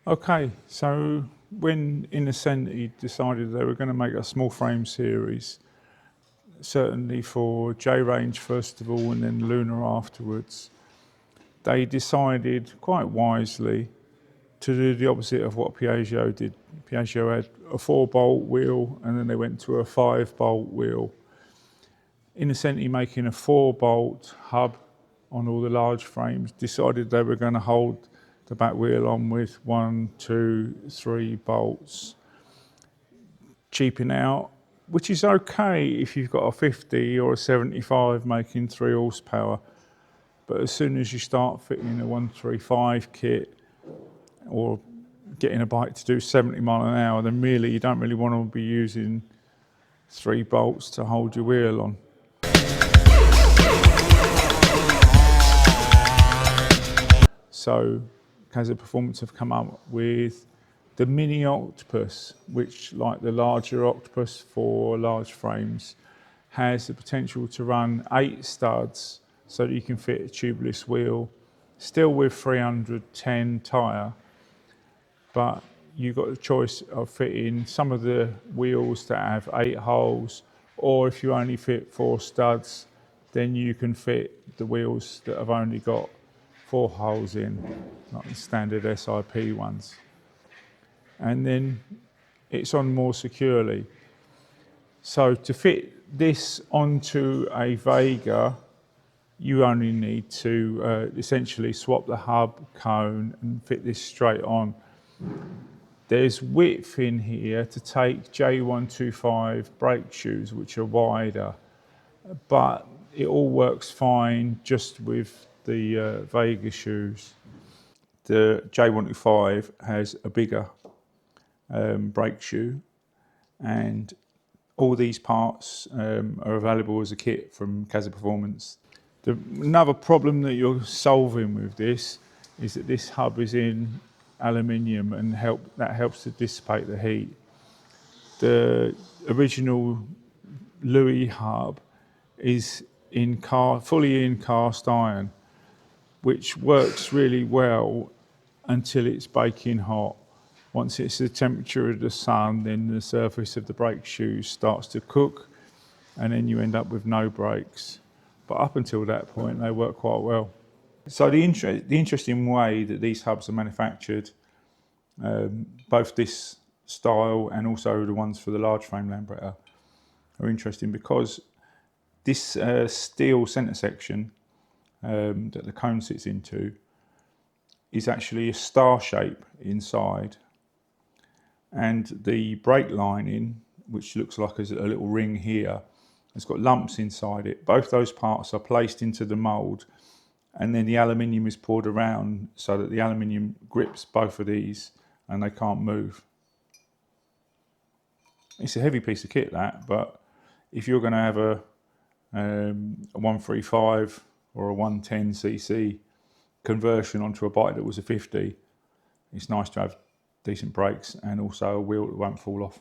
Okay, so when in Ascenti decided they were going to make a small frame series, certainly for J-range first of all and then Lunar afterwards, they decided quite wisely to do the opposite of what Piaggio did. Piaggio had a 4-bolt wheel and then they went to a 5-bolt wheel. In Ascenti, making a 4-bolt hub on all the large frames, decided they were going to hold the back wheel on with 1, 2, 3 bolts. Cheaping out, which is okay if you've got a 50 or a 75 making 3 horsepower. But as soon as you start fitting a 135 kit or getting a bike to do 70 mile an hour, then really you don't really want to be using 3 bolts to hold your wheel on. So Casa Performance have come up with the mini Octopus, which, like the larger Octopus for large frames, has the potential to run 8 studs so that you can fit a tubeless wheel, still with 310 tyre, but you've got the choice of fitting some of the wheels that have 8 holes, or if you only fit 4 studs, then you can fit the wheels that have only got 4 holes in, like the standard SIP ones. And then it's on more securely. So to fit this onto a Vega, you only need to essentially swap the hub cone and fit this straight on. There's width in here to take J125 brake shoes, which are wider, but it all works fine just with the Vega shoes. The J125 has a bigger brake shoe, and all these parts are available as a kit from Casa Performance. Another problem that you're solving with this is that this hub is in aluminium, and that helps to dissipate the heat. The original Lui hub is fully in cast iron, which works really well until it's baking hot. Once it's the temperature of the sun, then the surface of the brake shoes starts to cook, and then you end up with no brakes. But up until that point, they work quite well. So the interesting way that these hubs are manufactured, both this style and also the ones for the large frame Lambretta, are interesting because this steel centre section that the cone sits into is actually a star shape inside, and the brake lining, which looks like a little ring here, has got lumps inside it. Both those parts are placed into the mould, and then the aluminium is poured around so that the aluminium grips both of these and they can't move. It's a heavy piece of kit, that, but if you're going to have a 135 or a 110cc conversion onto a bike that was a 50, it's nice to have decent brakes and also a wheel that won't fall off.